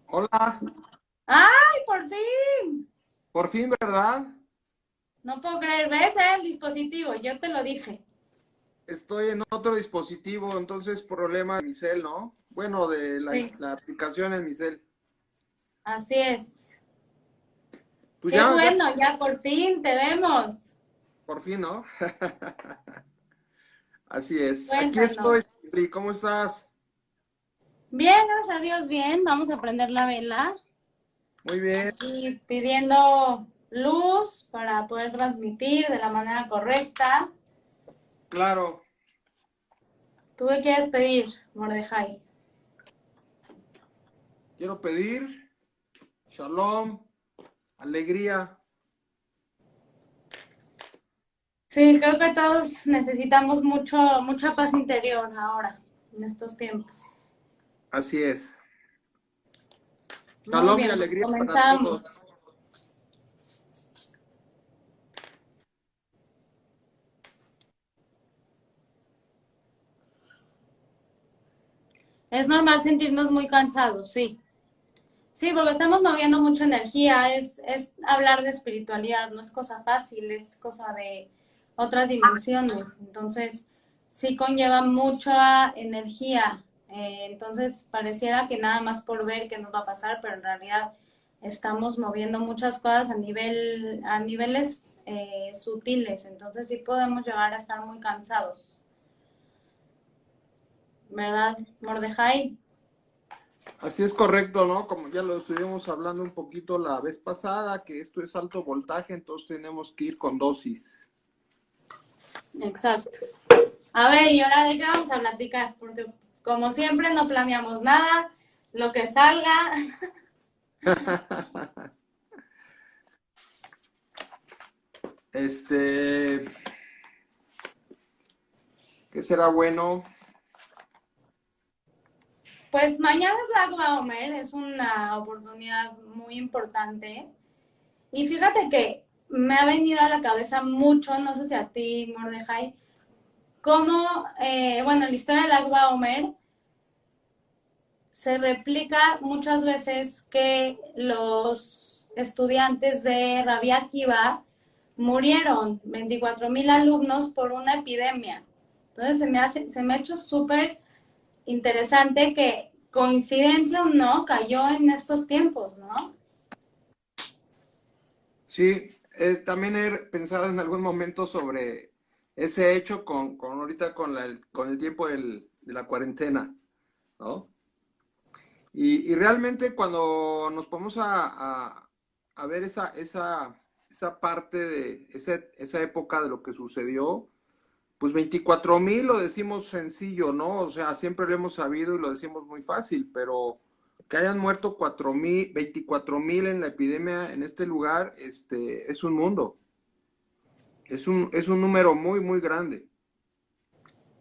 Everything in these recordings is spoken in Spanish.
Hola, ¡Ay, por fin! por fin, ¿verdad? No puedo creer, ¿ves el dispositivo? Yo te lo dije. Estoy en otro dispositivo, entonces problema de mi cel, ¿no? Bueno, de Sí, la aplicación en mi cel. así es. Pues Qué ya, bueno, ya por fin te vemos. por fin, ¿no? Así es. Aquí estoy, Cuéntanos. Pri, ¿cómo estás? Bien, gracias a Dios, bien. Vamos a prender la vela. Muy bien, Aquí pidiendo luz para poder transmitir de la manera correcta. claro. ¿Tú qué quieres pedir, Mordejai? Quiero pedir shalom, alegría. Sí, creo que todos necesitamos mucha paz interior ahora, en estos tiempos. Así es. Muy Shalom y bien, pues alegría para todos. comenzamos. Es normal sentirnos muy cansados, sí. Sí, porque estamos moviendo mucha energía, es hablar de espiritualidad, no es cosa fácil, es cosa de otras dimensiones. Entonces, sí conlleva mucha energía. Entonces, pareciera que nada más por ver qué nos va a pasar, pero en realidad estamos moviendo muchas cosas a niveles sutiles. Entonces, sí podemos llegar a estar muy cansados, ¿verdad, Mordejai? Así es correcto, ¿no? Como ya lo estuvimos hablando un poquito la vez pasada, que esto es alto voltaje, entonces tenemos que ir con dosis. Exacto. A ver, ¿y ahora de qué vamos a platicar? Porque como siempre no planeamos nada, lo que salga. Este, ¿qué será bueno? Pues mañana es Lag Baomer, es una oportunidad muy importante. Y fíjate que me ha venido a la cabeza mucho, no sé si a ti, Mordejai, cómo, bueno, la historia del Lag Baomer se replica muchas veces que los estudiantes de Rabbi Akiva murieron 24,000 alumnos por una epidemia. Entonces se me ha hecho súper interesante que coincidencia o no cayó en estos tiempos, ¿no? Sí, también he pensado en algún momento sobre ese hecho con ahorita con el tiempo de la cuarentena, ¿no? Y realmente cuando nos ponemos a ver esa parte de esa época de lo que sucedió, pues 24,000 lo decimos sencillo, ¿no? O sea, siempre lo hemos sabido y lo decimos muy fácil, pero que hayan muerto 4,000, 24,000 en la epidemia en este lugar, es un mundo. Es un número muy, muy grande.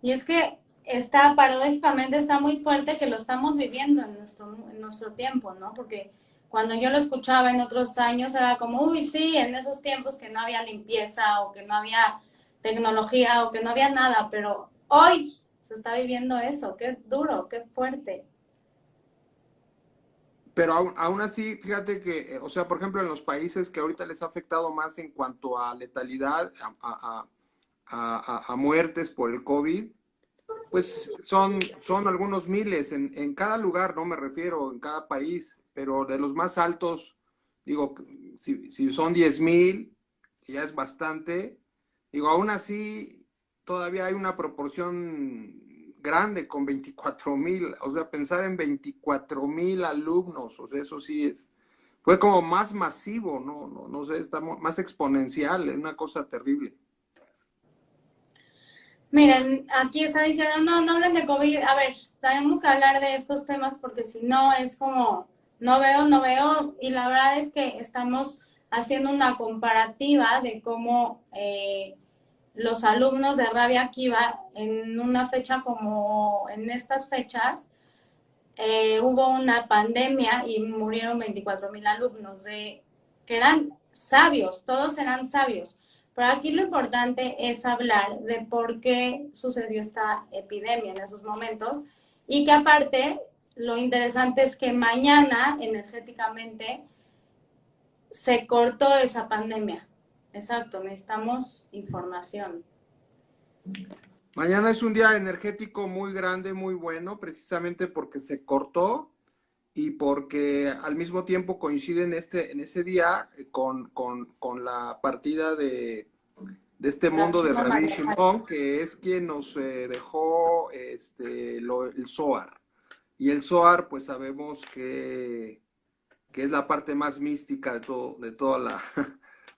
Y es que está, paradójicamente, está muy fuerte que lo estamos viviendo en nuestro tiempo, ¿no? Porque cuando yo lo escuchaba en otros años era como, uy, sí, en esos tiempos que no había limpieza o que no había tecnología o que no había nada, pero hoy se está viviendo eso, qué duro, qué fuerte. Pero aún así, fíjate que, o sea, por ejemplo, en los países que ahorita les ha afectado más en cuanto a letalidad, a muertes por el COVID, pues son algunos miles en cada lugar, no me refiero, en cada país, pero de los más altos, digo, si son 10,000, ya es bastante, digo, aún así todavía hay una proporción grande con 24,000, o sea, pensar en 24,000 alumnos, o sea, eso sí fue como más masivo, no sé, está más exponencial, es una cosa terrible. Miren, aquí está diciendo, no, no hablen de COVID. A ver, tenemos que hablar de estos temas porque si no es como, no veo, no veo. Y la verdad es que estamos haciendo una comparativa de cómo los alumnos de Rabia Akiva en una fecha como en estas fechas hubo una pandemia y murieron 24,000 alumnos que eran sabios, todos eran sabios. Pero aquí lo importante es hablar de por qué sucedió esta epidemia en esos momentos y que aparte lo interesante es que mañana, energéticamente, se cortó esa pandemia. Exacto, necesitamos información. Mañana es un día energético muy grande, muy bueno, precisamente porque se cortó y porque al mismo tiempo coincide en ese día con la partida de este mundo de Shimon Rabbi Mordejai. Shimon, que es quien nos dejó el Zohar. Y el Zohar, pues sabemos que es la parte más mística de toda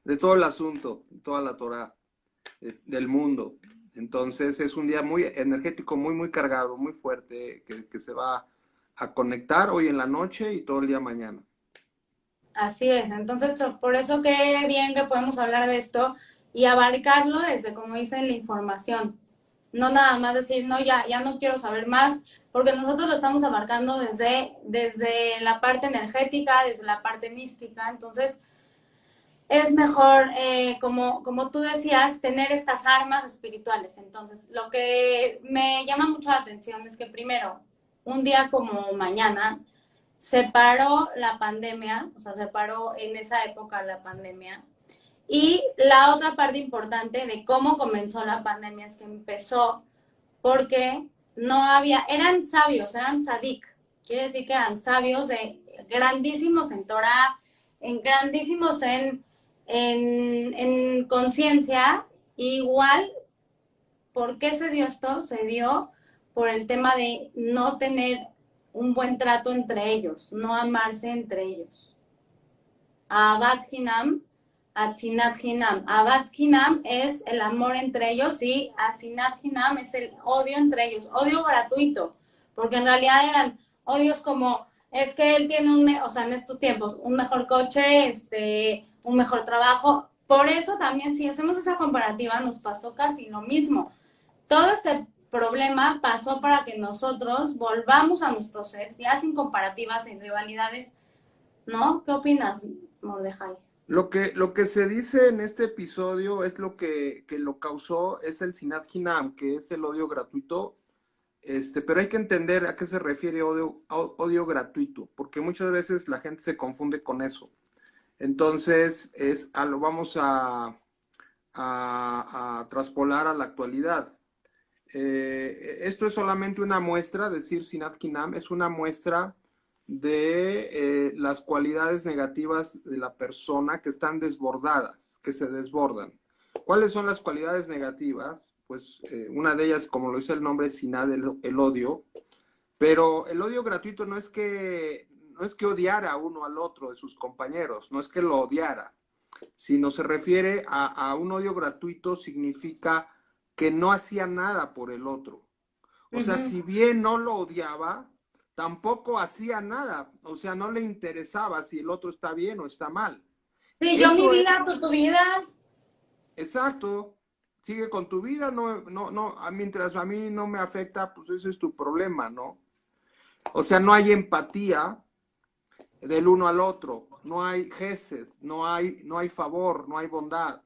de todo el asunto, de toda la Torah, del mundo. Entonces es un día muy energético, muy, muy cargado, muy fuerte, que se va a conectar hoy en la noche y todo el día mañana. Así es, entonces por eso qué bien que podemos hablar de esto y abarcarlo desde, como dicen, la información. No nada más decir, no, ya no quiero saber más, porque nosotros lo estamos abarcando desde la parte energética, desde la parte mística, entonces es mejor, como tú decías, tener estas armas espirituales. Entonces, lo que me llama mucho la atención es que primero, un día como mañana, se paró la pandemia, o sea, se paró en esa época la pandemia. Y la otra parte importante de cómo comenzó la pandemia es que empezó porque no había, eran sabios, eran sadik, quiere decir que eran sabios de grandísimos en Torah, en grandísimos en conciencia, igual, ¿por qué se dio esto? Se dio por el tema de no tener un buen trato entre ellos, no amarse entre ellos. Ahavat Hinam, Atzinat Hinam. Ahavat Hinam es el amor entre ellos y Atzinat Hinam es el odio entre ellos, odio gratuito, porque en realidad eran odios como, es que él tiene o sea, en estos tiempos, un mejor coche, un mejor trabajo. Por eso también, si hacemos esa comparativa, nos pasó casi lo mismo. Todo este problema pasó para que nosotros volvamos a nuestro ser, ya sin comparativas, sin rivalidades, ¿no? ¿Qué opinas, Mordejai? Lo que se dice en este episodio es que lo causó, es el Sinat Hinam, que es el odio gratuito. Pero hay que entender a qué se refiere odio gratuito, porque muchas veces la gente se confunde con eso. Entonces, lo vamos a traspolar a la actualidad. Esto es solamente una muestra, decir Sinat Kinam, es una muestra de las cualidades negativas de la persona que están desbordadas, que se desbordan. ¿Cuáles son las cualidades negativas? Pues una de ellas, como lo dice el nombre, Sinad, el odio, pero el odio gratuito no es que odiara uno al otro de sus compañeros, no es que lo odiara, sino se refiere a un odio gratuito, significa que no hacía nada por el otro. O sea, Ujú. si bien no lo odiaba, tampoco hacía nada. O sea, no le interesaba si el otro está bien o está mal. Sí, yo mi Eso es vida, tú tu vida. exacto. Sigue con tu vida, mientras a mí no me afecta, pues ese es tu problema, ¿no? O sea, no hay empatía del uno al otro, no hay gesed, no hay favor, no hay bondad.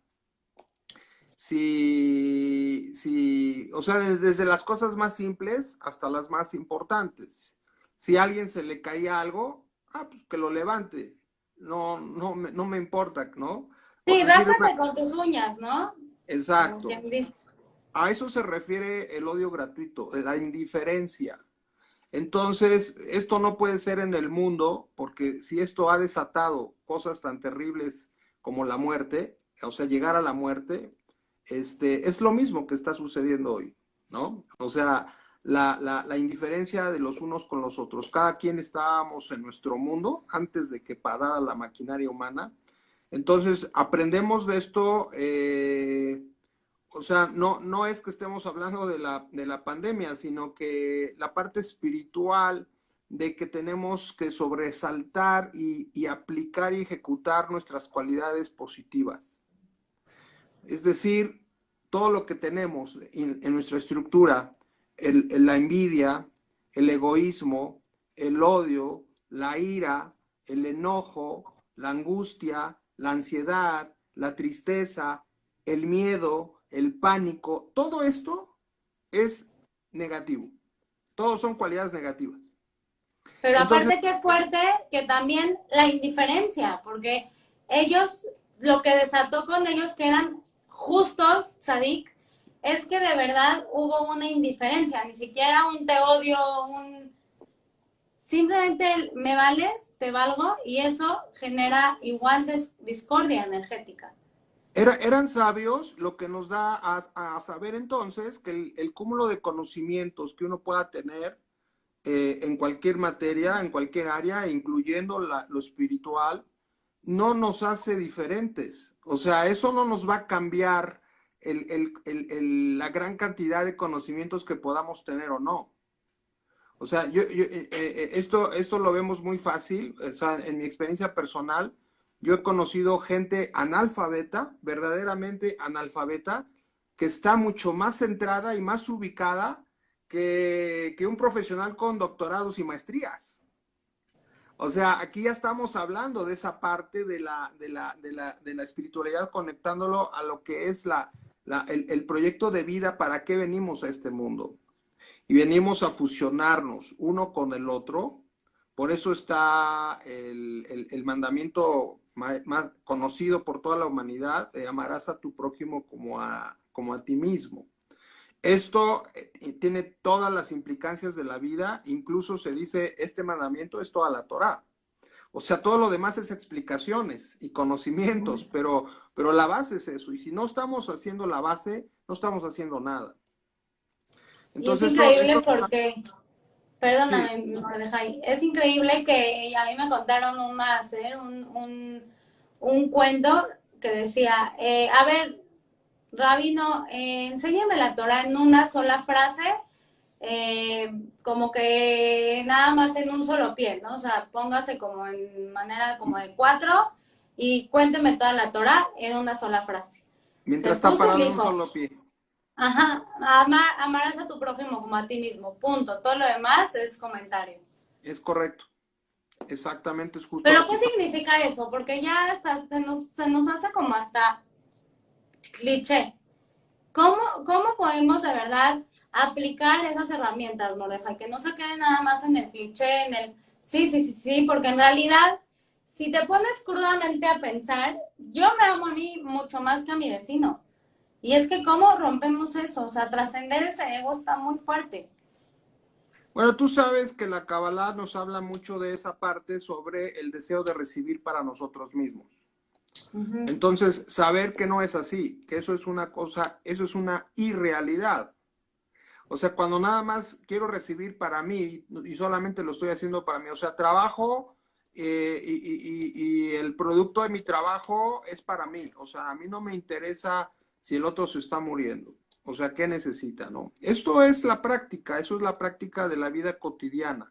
O sea, desde las cosas más simples hasta las más importantes. Si a alguien se le caía algo, pues que lo levante. No me importa, ¿no? Por Sí, decir rásate con tus uñas, ¿no? Como exacto. quien dice. A eso se refiere el odio gratuito, la indiferencia. Entonces, esto no puede ser en el mundo, porque si esto ha desatado cosas tan terribles como la muerte, o sea, llegar a la muerte, es lo mismo que está sucediendo hoy, ¿no? O sea, la indiferencia de los unos con los otros. Cada quien estábamos en nuestro mundo antes de que parara la maquinaria humana. Entonces, aprendemos de esto. O sea, no es que estemos hablando de la pandemia, sino que la parte espiritual de que tenemos que sobresaltar y aplicar y ejecutar nuestras cualidades positivas. Es decir, todo lo que tenemos en nuestra estructura, la envidia, el egoísmo, el odio, la ira, el enojo, la angustia, la ansiedad, la tristeza, el miedo, el pánico, todo esto es negativo. Todos son cualidades negativas. Pero Entonces, aparte qué fuerte que también la indiferencia, porque ellos, lo que desató con ellos que eran justos, Sadik, es que de verdad hubo una indiferencia, ni siquiera un te odio, un simplemente el me vales, te valgo, y eso genera igual discordia energética. eran sabios, lo que nos da a saber entonces que el cúmulo de conocimientos que uno pueda tener en cualquier materia, en cualquier área, incluyendo lo espiritual, no nos hace diferentes. O sea, eso no nos va a cambiar la gran cantidad de conocimientos que podamos tener o no. O sea, esto lo vemos muy fácil. O sea, en mi experiencia personal, yo he conocido gente analfabeta, verdaderamente analfabeta, que está mucho más centrada y más ubicada que un profesional con doctorados y maestrías. O sea, aquí ya estamos hablando de esa parte de la espiritualidad, conectándolo a lo que es el proyecto de vida, para qué venimos a este mundo. Y venimos a fusionarnos uno con el otro. Por eso está el mandamiento más conocido por toda la humanidad: amarás a tu prójimo como a ti mismo. Esto tiene todas las implicancias de la vida, incluso se dice, este mandamiento es toda la Torá. O sea, todo lo demás es explicaciones y conocimientos, pero la base es eso. Y si no estamos haciendo la base, no estamos haciendo nada. Y es Entonces, increíble porque, sí, perdóname, Mordejai, es increíble que a mí me contaron un máster, un cuento que decía, a ver, Rabino, enséñame la Torah en una sola frase, como que nada más en un solo pie, ¿no? O sea, póngase como en manera como de cuatro y cuénteme toda la Torah en una sola frase. Se mientras está puso y parado le en un dijo, solo pie. ajá, amarás a tu prójimo como a ti mismo, punto. Todo lo demás es comentario. Es correcto. Exactamente, es justo Pero lo que ¿qué está. significa eso? Porque ya hasta se nos hace como hasta cliché. ¿Cómo podemos de verdad aplicar esas herramientas, Moreja? Que no se quede nada más en el cliché, en el sí, sí, sí, sí, porque en realidad, si te pones crudamente a pensar, yo me amo a mí mucho más que a mi vecino. Y es que cómo rompemos eso, o sea, trascender ese ego está muy fuerte. Bueno, tú sabes que la Kabbalah nos habla mucho de esa parte sobre el deseo de recibir para nosotros mismos. Uh-huh. Entonces, saber que no es así, que eso es una cosa, eso es una irrealidad. O sea, cuando nada más quiero recibir para mí y solamente lo estoy haciendo para mí, o sea, trabajo y el producto de mi trabajo es para mí. O sea, a mí no me interesa si el otro se está muriendo. O sea, ¿qué necesita, no? Esto es la práctica, eso es la práctica de la vida cotidiana.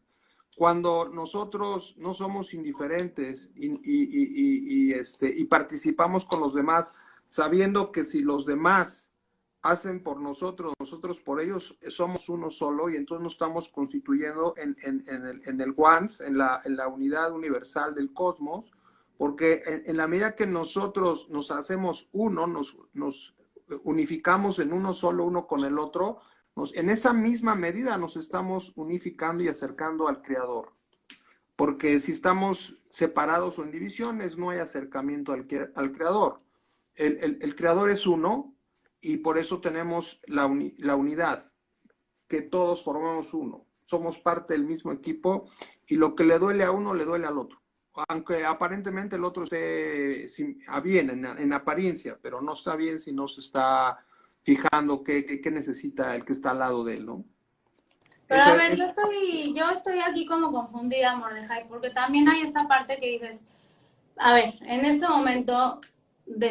Cuando nosotros no somos indiferentes y participamos con los demás, sabiendo que si los demás hacen por nosotros, nosotros por ellos, somos uno solo, y entonces nos estamos constituyendo en el once, en la unidad universal del cosmos, porque en la medida que nosotros nos hacemos uno, nos unificamos en uno solo, uno con el otro, en esa misma medida nos estamos unificando y acercando al Creador. Porque si estamos separados o en divisiones, no hay acercamiento al Creador. El Creador es uno, y por eso tenemos la unidad, que todos formamos uno. Somos parte del mismo equipo, y lo que le duele a uno le duele al otro. Aunque aparentemente el otro esté bien en apariencia, pero no está bien si no se está fijando qué necesita el que está al lado de él, ¿no? Pero a Esa ver, es, yo estoy aquí como confundida, Mordejai, porque también hay esta parte que dices, a ver, en este momento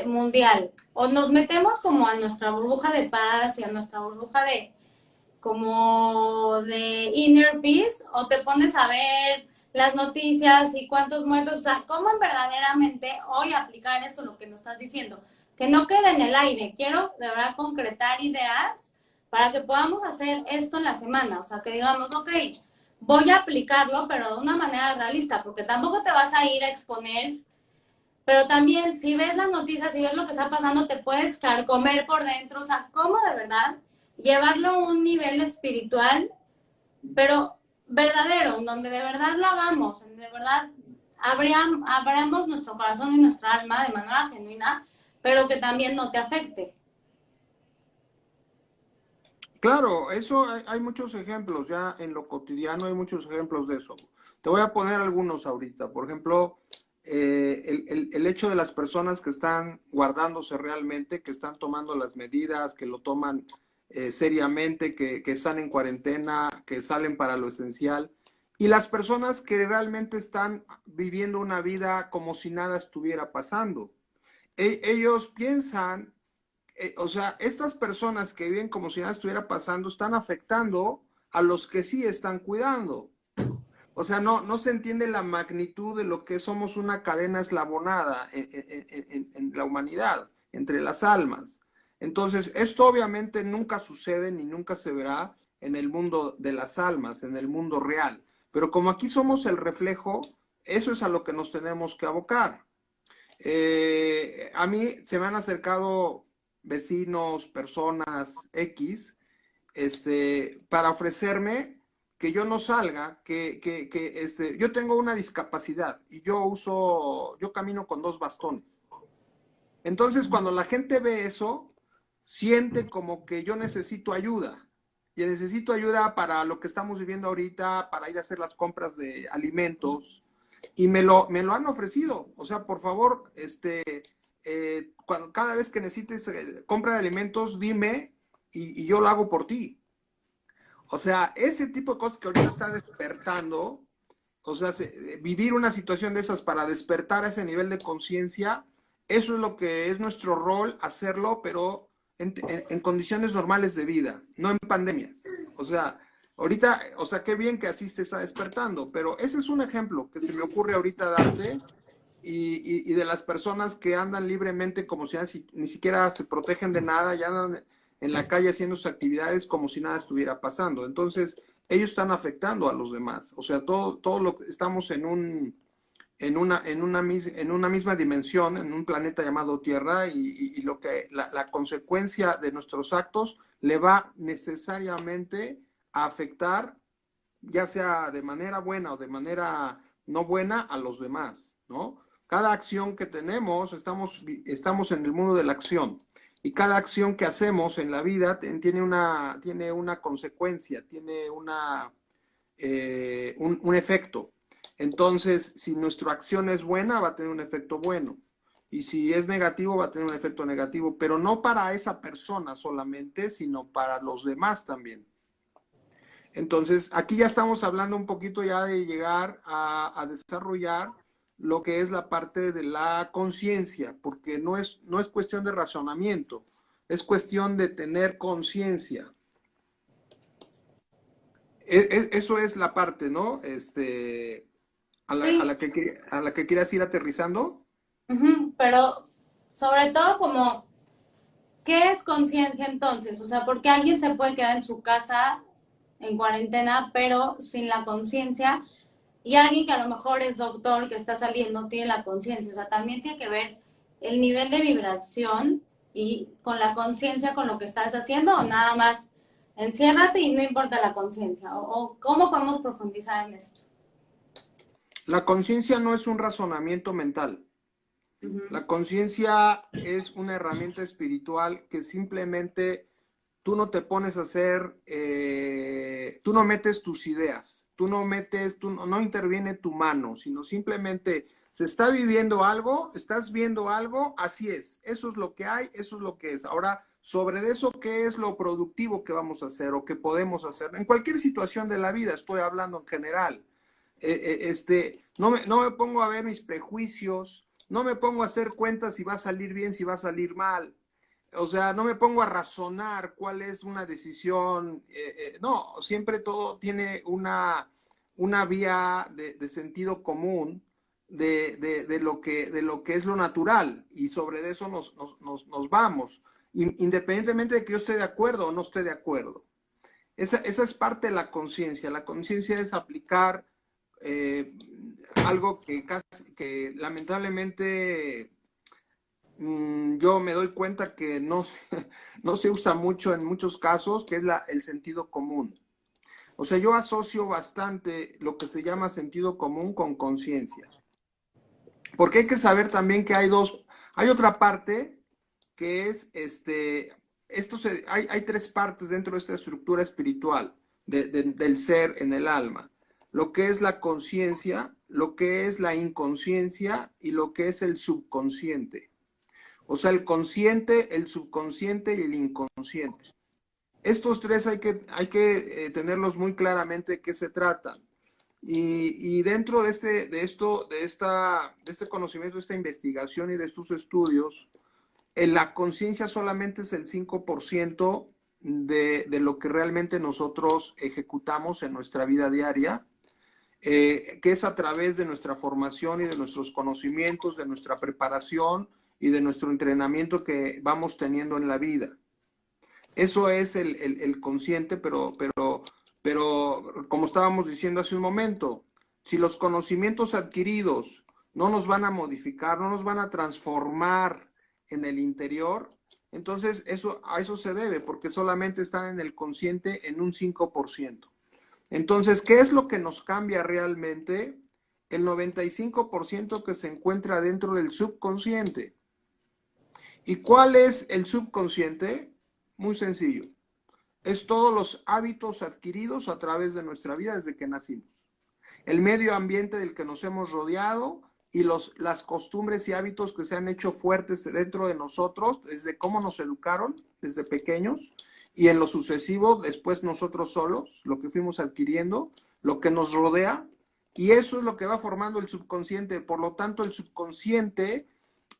mundial, o nos metemos como a nuestra burbuja de paz y a nuestra burbuja de como de inner peace, o te pones a ver las noticias y cuántos muertos, o sea, cómo verdaderamente hoy aplicar esto, lo que nos estás diciendo, que no quede en el aire. Quiero de verdad concretar ideas para que podamos hacer esto en la semana, o sea, que digamos, ok, voy a aplicarlo, pero de una manera realista, porque tampoco te vas a ir a exponer, pero también si ves las noticias, si ves lo que está pasando, te puedes carcomer por dentro, o sea, ¿cómo de verdad llevarlo a un nivel espiritual, pero verdadero, en donde de verdad lo hagamos, en de verdad abramos nuestro corazón y nuestra alma de manera genuina, pero que también no te afecte. Claro, eso hay muchos ejemplos, ya en lo cotidiano hay muchos ejemplos de eso. Te voy a poner algunos ahorita. Por ejemplo, el hecho de las personas que están guardándose realmente, que están tomando las medidas, que lo toman seriamente, que están en cuarentena, que salen para lo esencial, y las personas que realmente están viviendo una vida como si nada estuviera pasando. Ellos piensan, o sea, estas personas que viven como si nada estuviera pasando están afectando a los que sí están cuidando. O sea, no se entiende la magnitud de lo que somos una cadena eslabonada en la humanidad, entre las almas. Entonces, esto obviamente nunca sucede ni nunca se verá en el mundo de las almas, en el mundo real. Pero como aquí somos el reflejo, eso es a lo que nos tenemos que abocar. A mí se me han acercado vecinos, personas X, para ofrecerme que yo no salga, yo tengo una discapacidad y yo camino con 2 bastones. Entonces, cuando la gente ve eso, siente como que yo necesito ayuda. Y necesito ayuda para lo que estamos viviendo ahorita, para ir a hacer las compras de alimentos. Y me lo han ofrecido. O sea, por favor, cada vez que necesites compra de alimentos, dime y yo lo hago por ti. O sea, ese tipo de cosas que ahorita está despertando, o sea, vivir una situación de esas para despertar a ese nivel de conciencia, eso es lo que es nuestro rol, hacerlo, pero en condiciones normales de vida, no en pandemias. O sea, ahorita, o sea, qué bien que así se está despertando, pero ese es un ejemplo que se me ocurre ahorita darte y de las personas que andan libremente como si ni siquiera se protegen de nada, ya andan en la calle haciendo sus actividades como si nada estuviera pasando. Entonces, ellos están afectando a los demás. O sea, todo lo que estamos en una misma dimensión, en un planeta llamado Tierra, y lo que la consecuencia de nuestros actos le va necesariamente a afectar, ya sea de manera buena o de manera no buena, a los demás, ¿no? Cada acción que tenemos, estamos en el mundo de la acción. Y cada acción que hacemos en la vida tiene una consecuencia, tiene un efecto. Entonces, si nuestra acción es buena, va a tener un efecto bueno. Y si es negativo, va a tener un efecto negativo, pero no para esa persona solamente, sino para los demás también. Entonces, aquí ya estamos hablando un poquito ya de llegar a desarrollar lo que es la parte de la conciencia, porque no es cuestión de razonamiento, es cuestión de tener conciencia. Eso es la parte, ¿no? Sí, A la que quieras ir aterrizando. pero sobre todo como, ¿qué es conciencia entonces? O sea, porque alguien se puede quedar en su casa en cuarentena, pero sin la conciencia, y alguien que a lo mejor es doctor, que está saliendo, tiene la conciencia. O sea, también tiene que ver el nivel de vibración y con la conciencia con lo que estás haciendo, o nada más enciérrate y no importa la conciencia. O cómo podemos profundizar en esto. La conciencia no es un razonamiento mental. Uh-huh. La conciencia es una herramienta espiritual que simplemente tú no te pones a hacer, tú no metes tus ideas, no interviene tu mano, sino simplemente se está viviendo algo, estás viendo algo, así es, eso es lo que hay, eso es lo que es. Ahora, sobre eso, ¿qué es lo productivo que vamos a hacer o que podemos hacer? En cualquier situación de la vida, estoy hablando en general. No me pongo a ver mis prejuicios, no me pongo a hacer cuentas si va a salir bien, si va a salir mal. O sea, no me pongo a razonar cuál es una decisión. No, siempre todo tiene una vía de sentido común de lo que es lo natural y sobre eso nos vamos, independientemente de que yo esté de acuerdo o no esté de acuerdo. Esa es parte de la conciencia. La conciencia es aplicar eh, algo que lamentablemente yo me doy cuenta que no se usa mucho en muchos casos, que es el sentido común. O sea, yo asocio bastante lo que se llama sentido común con conciencia. Porque hay que saber también que hay otra parte que es, hay tres partes dentro de esta estructura espiritual del ser en el alma. Lo que es la conciencia, lo que es la inconsciencia y lo que es el subconsciente. O sea, el consciente, el subconsciente y el inconsciente. Estos tres hay que tenerlos muy claramente de qué se tratan. Y dentro de este conocimiento, de esta investigación y de estos estudios, la conciencia solamente es el 5% de lo que realmente nosotros ejecutamos en nuestra vida diaria, que es a través de nuestra formación y de nuestros conocimientos, de nuestra preparación y de nuestro entrenamiento que vamos teniendo en la vida. Eso es el consciente, pero como estábamos diciendo hace un momento, si los conocimientos adquiridos no nos van a modificar, no nos van a transformar en el interior, entonces a eso se debe, porque solamente están en el consciente en un 5%. Entonces, ¿qué es lo que nos cambia realmente? El 95% que se encuentra dentro del subconsciente. ¿Y cuál es el subconsciente? Muy sencillo. Es todos los hábitos adquiridos a través de nuestra vida desde que nacimos. El medio ambiente del que nos hemos rodeado y las costumbres y hábitos que se han hecho fuertes dentro de nosotros, desde cómo nos educaron desde pequeños y en lo sucesivo, después nosotros solos, lo que fuimos adquiriendo, lo que nos rodea, y eso es lo que va formando el subconsciente. Por lo tanto, el subconsciente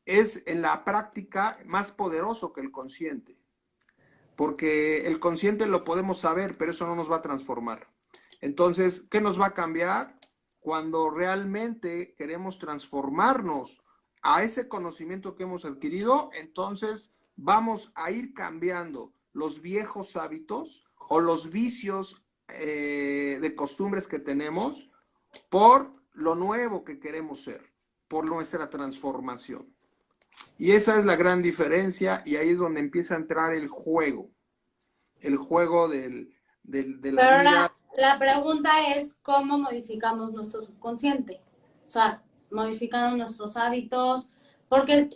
es en la práctica más poderoso que el consciente. Porque el consciente lo podemos saber, pero eso no nos va a transformar. Entonces, ¿qué nos va a cambiar? Cuando realmente queremos transformarnos a ese conocimiento que hemos adquirido, entonces vamos a ir cambiando los viejos hábitos o los vicios de costumbres que tenemos por lo nuevo que queremos ser, por nuestra transformación. Y esa es la gran diferencia, y ahí es donde empieza a entrar el juego de la Pero vida. la pregunta es cómo modificamos nuestro subconsciente. O sea, modificando nuestros hábitos. Porque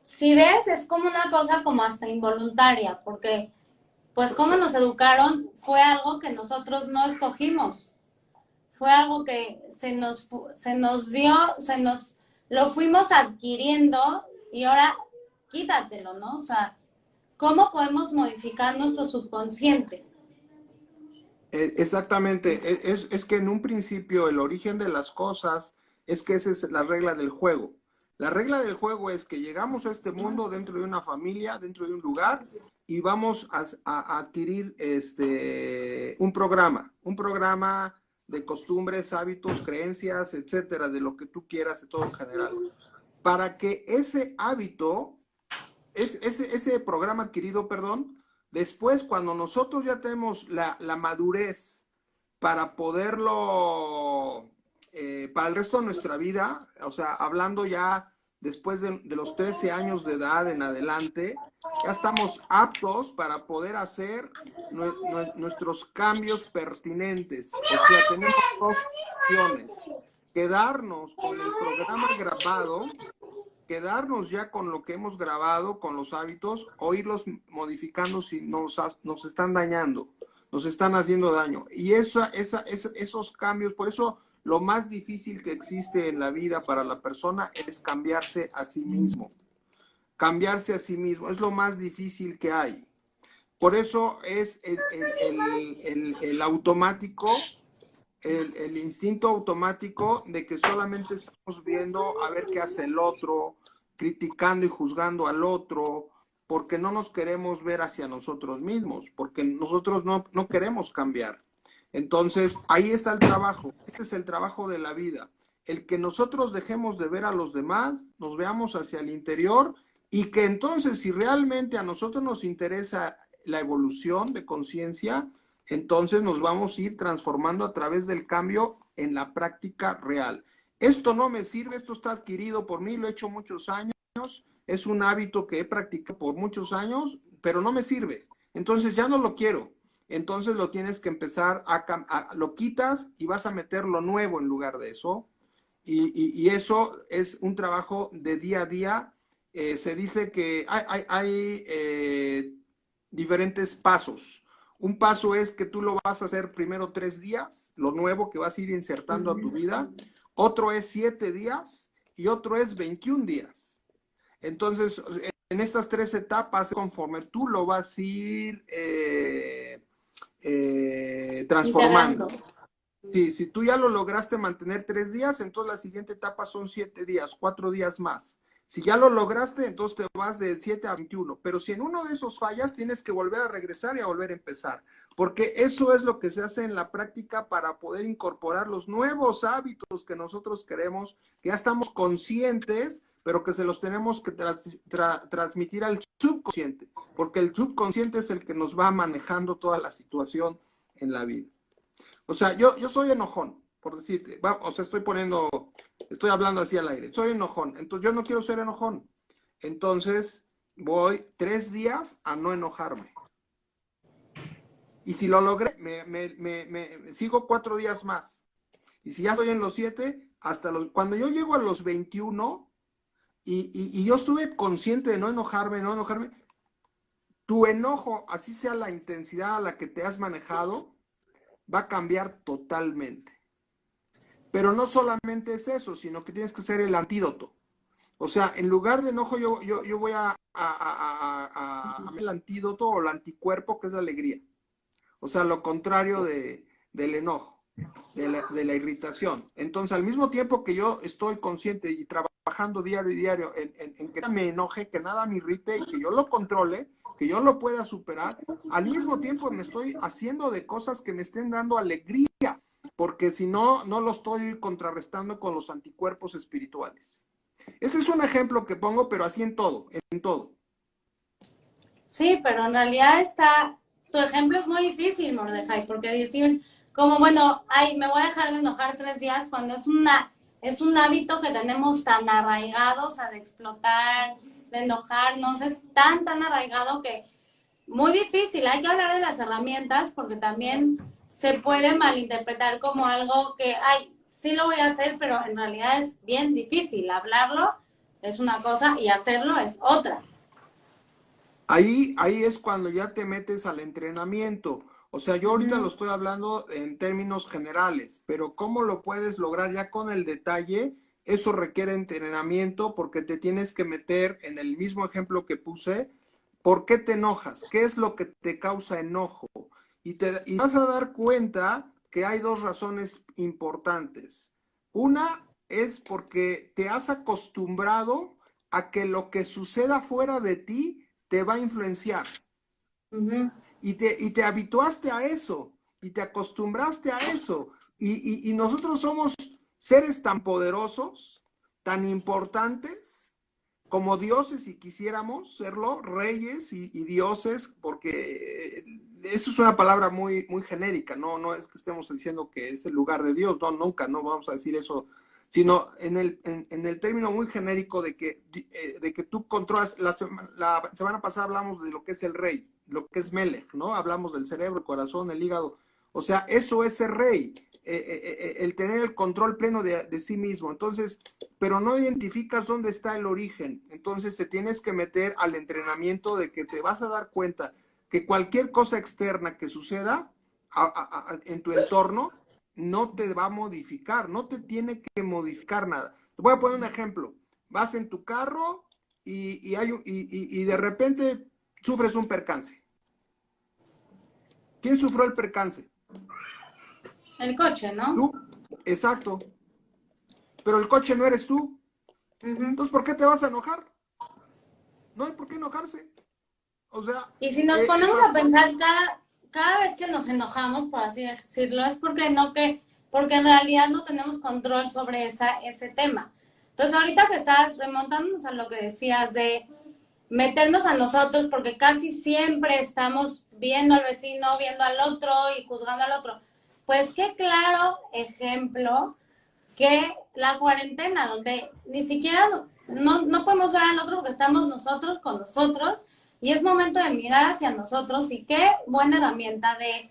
si ves, es como una cosa como hasta involuntaria. Porque, pues, cómo nos educaron fue algo que nosotros no escogimos. Fue algo que se nos dio, lo fuimos adquiriendo y ahora quítatelo, ¿no? O sea, ¿cómo podemos modificar nuestro subconsciente? Exactamente, es que en un principio el origen de las cosas es que esa es la regla del juego. La regla del juego es que llegamos a este mundo dentro de una familia, dentro de un lugar, y vamos a adquirir un programa de costumbres, hábitos, creencias, etcétera, de lo que tú quieras, de todo en general. Para que ese hábito, ese programa adquirido, perdón, después, cuando nosotros ya tenemos la madurez para poderlo, para el resto de nuestra vida, o sea, hablando ya después de los 13 años de edad en adelante, ya estamos aptos para poder hacer nuestros cambios pertinentes. O sea, tenemos dos opciones: quedarnos con el programa grabado, quedarnos ya con lo que hemos grabado, con los hábitos, o irlos modificando si nos están dañando, nos están haciendo daño. Y esos cambios, por eso lo más difícil que existe en la vida para la persona es cambiarse a sí mismo. Cambiarse a sí mismo es lo más difícil que hay. Por eso es el automático, el instinto automático de que solamente estamos viendo a ver qué hace el otro, criticando y juzgando al otro, porque no nos queremos ver hacia nosotros mismos, porque nosotros no queremos cambiar. Entonces, ahí está el trabajo. Este es el trabajo de la vida. El que nosotros dejemos de ver a los demás, nos veamos hacia el interior, y que entonces, si realmente a nosotros nos interesa la evolución de conciencia, entonces nos vamos a ir transformando a través del cambio en la práctica real. Esto no me sirve, esto está adquirido por mí, lo he hecho muchos años, es un hábito que he practicado por muchos años, pero no me sirve. Entonces ya no lo quiero. entonces lo tienes que empezar lo quitas y vas a meter lo nuevo en lugar de eso. Y eso es un trabajo de día a día. Se dice que hay diferentes pasos. Un paso es que tú lo vas a hacer primero 3 días, lo nuevo que vas a ir insertando a tu vida. Otro es 7 días y otro es 21 días. Entonces, en estas 3 etapas, conforme tú lo vas a ir transformando. Si tú ya lo lograste mantener 3 días, entonces la siguiente etapa son 7 días, 4 días más. Si ya lo lograste, entonces te vas de 7 a 21. Pero si en uno de esos fallas, tienes que volver a regresar y a volver a empezar. Porque eso es lo que se hace en la práctica para poder incorporar los nuevos hábitos que nosotros queremos, que ya estamos conscientes, pero que se los tenemos que transmitir al subconsciente. Porque el subconsciente es el que nos va manejando toda la situación en la vida. O sea, yo soy enojón, por decirte. O sea, estoy hablando así al aire. Soy enojón. Entonces, yo no quiero ser enojón. Entonces, voy 3 días a no enojarme. Y si lo logré, me sigo 4 días más. Y si ya estoy en los 7, cuando yo llego a los 21 y yo estuve consciente de no enojarme, tu enojo, así sea la intensidad a la que te has manejado, va a cambiar totalmente. Pero no solamente es eso, sino que tienes que ser el antídoto. O sea, en lugar de enojo, yo voy a el antídoto o el anticuerpo, que es la alegría. O sea, lo contrario del enojo, de la irritación. Entonces, al mismo tiempo que yo estoy consciente y trabajando diario en que me enoje, que nada me irrite y que yo lo controle, que yo lo pueda superar, al mismo tiempo me estoy haciendo de cosas que me estén dando alegría, porque si no, no lo estoy contrarrestando con los anticuerpos espirituales. Ese es un ejemplo que pongo, pero así en todo, en todo. Sí, pero en realidad tu ejemplo es muy difícil, Mordejai, porque decir, como bueno, ay, me voy a dejar de enojar 3 días cuando es un hábito que tenemos tan arraigado, o sea, de explotar, de enojarnos, es tan arraigado que muy difícil. Hay que hablar de las herramientas porque también se puede malinterpretar como algo que, ay, sí lo voy a hacer, pero en realidad es bien difícil. Hablarlo es una cosa y hacerlo es otra. Ahí es cuando ya te metes al entrenamiento. O sea, yo ahorita lo estoy hablando en términos generales, pero ¿cómo lo puedes lograr ya con el detalle? Eso requiere entrenamiento porque te tienes que meter en el mismo ejemplo que puse. ¿Por qué te enojas? ¿Qué es lo que te causa enojo? Y vas a dar cuenta que hay 2 razones importantes. Una es porque te has acostumbrado a que lo que suceda fuera de ti te va a influenciar. Y te habituaste a eso, y te acostumbraste a eso. Y nosotros somos seres tan poderosos, tan importantes, como dioses, si quisiéramos serlo, reyes y dioses, porque eso es una palabra muy, muy genérica, no es que estemos diciendo que es el lugar de Dios, no, nunca, no vamos a decir eso, sino en el término muy genérico de que tú controlas. La semana pasada hablamos de lo que es el rey, lo que es Melech, ¿no? Hablamos del cerebro, el corazón, el hígado. O sea, eso es ser rey, el tener el control pleno de sí mismo. Entonces, pero no identificas dónde está el origen. Entonces te tienes que meter al entrenamiento de que te vas a dar cuenta que cualquier cosa externa que suceda en tu entorno no te va a modificar, no te tiene que modificar nada. Te voy a poner un ejemplo. Vas en tu carro y de repente sufres un percance. ¿Quién sufrió el percance? El coche, ¿no? Tú, exacto. Pero el coche no eres tú. Entonces, ¿por qué te vas a enojar? No hay por qué enojarse. O sea... Y si nos ponemos a pensar cada vez que nos enojamos, por así decirlo, es porque en realidad no tenemos control sobre ese tema. Entonces, ahorita que estás remontándonos a lo que decías de meternos a nosotros, porque casi siempre estamos viendo al vecino, viendo al otro y juzgando al otro. Pues qué claro ejemplo que la cuarentena, donde ni siquiera no podemos ver al otro porque estamos nosotros con nosotros, Y es momento de mirar hacia nosotros y qué buena herramienta de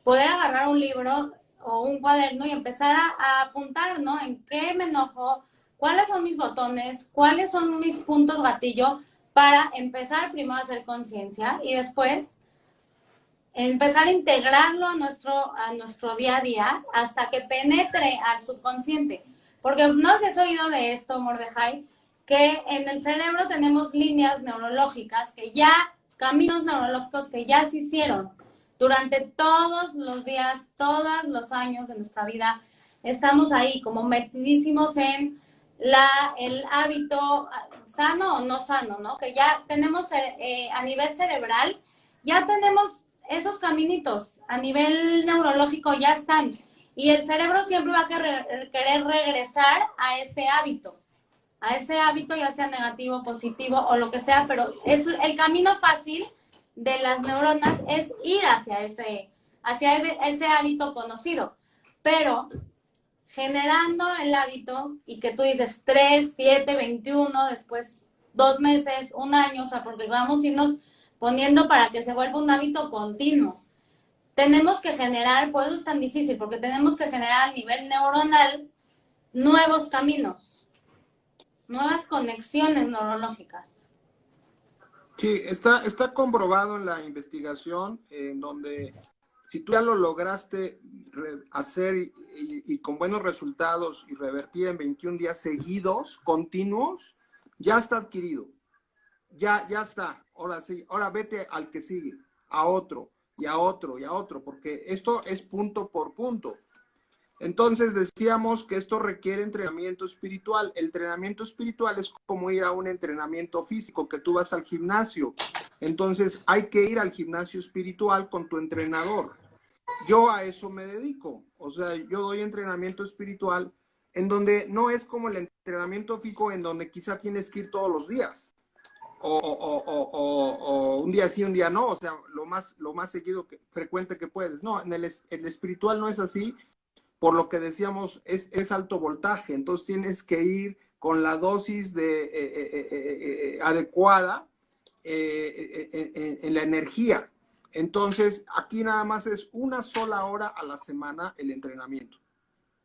poder agarrar un libro o un cuaderno y empezar a apuntar, ¿no? En qué me enojo, cuáles son mis botones, cuáles son mis puntos gatillo para empezar primero a hacer conciencia y después empezar a integrarlo a nuestro día a día hasta que penetre al subconsciente. Porque no sé si has oído de esto, Mordejai, que en el cerebro tenemos líneas neurológicas que ya, caminos neurológicos que ya se hicieron durante todos los días, todos los años de nuestra vida. Estamos ahí como metidísimos en el hábito sano o no sano, ¿no? Que ya tenemos a nivel cerebral, ya tenemos esos caminitos a nivel neurológico, ya están. Y el cerebro siempre va a querer regresar a ese hábito ya sea negativo, positivo o lo que sea, pero es el camino fácil de las neuronas es ir hacia ese hábito conocido. Pero generando el hábito y que tú dices 3, 7, 21, después 2 meses, un año, o sea, porque vamos a irnos poniendo para que se vuelva un hábito continuo. Tenemos que generar, por eso es tan difícil, porque tenemos que generar a nivel neuronal nuevos caminos, nuevas conexiones neurológicas. Sí, está comprobado en la investigación en donde si tú ya lo lograste hacer y con buenos resultados y revertir en 21 días seguidos, continuos, ya está adquirido. Ya está. Ahora sí, ahora vete al que sigue, a otro, y a otro, y a otro, porque esto es punto por punto. Entonces decíamos que esto requiere entrenamiento espiritual. El entrenamiento espiritual es como ir a un entrenamiento físico, que tú vas al gimnasio. Entonces hay que ir al gimnasio espiritual con tu entrenador. Yo a eso me dedico. O sea, yo doy entrenamiento espiritual en donde no es como el entrenamiento físico en donde quizá tienes que ir todos los días. O un día sí, un día no, o sea, lo más seguido, frecuente que puedes. No, en el espiritual no es así, por lo que decíamos, es alto voltaje, entonces tienes que ir con la dosis adecuada en la energía. Entonces, aquí nada más es una sola hora a la semana el entrenamiento.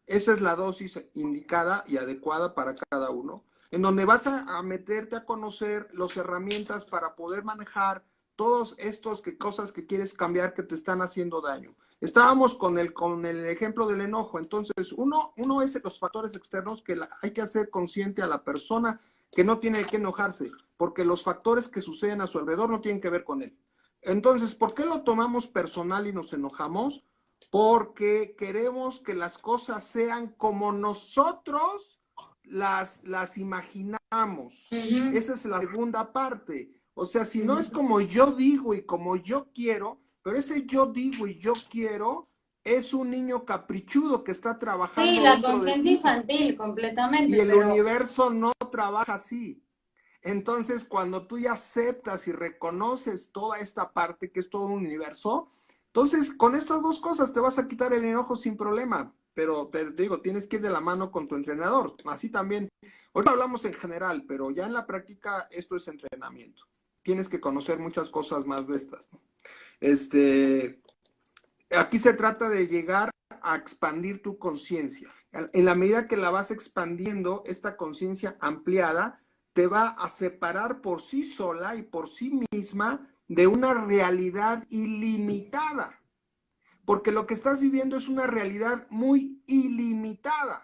Esa es la dosis indicada y adecuada para cada uno, en donde vas a meterte a conocer las herramientas para poder manejar todos estos cosas que quieres cambiar que te están haciendo daño. Estábamos con el ejemplo del enojo. Entonces, uno es los factores externos que hay que hacer consciente a la persona que no tiene que enojarse, porque los factores que suceden a su alrededor no tienen que ver con él. Entonces, ¿por qué lo tomamos personal y nos enojamos? Porque queremos que las cosas sean como nosotros las imaginamos. Esa es la segunda parte. O sea, si no es como yo digo y como yo quiero, pero ese yo digo y yo quiero es un niño caprichudo que está trabajando. Sí, la conciencia infantil, completamente. Y el universo no trabaja así. Entonces, cuando tú ya aceptas y reconoces toda esta parte que es todo un universo, entonces con estas dos cosas te vas a quitar el enojo sin problema. Pero te digo, tienes que ir de la mano con tu entrenador. Así también, ahorita hablamos en general, pero ya en la práctica esto es entrenamiento. Tienes que conocer muchas cosas más de estas, ¿no? Aquí se trata de llegar a expandir tu conciencia. En la medida que la vas expandiendo, esta conciencia ampliada te va a separar por sí sola y por sí misma de una realidad ilimitada. Porque lo que estás viviendo es una realidad muy ilimitada.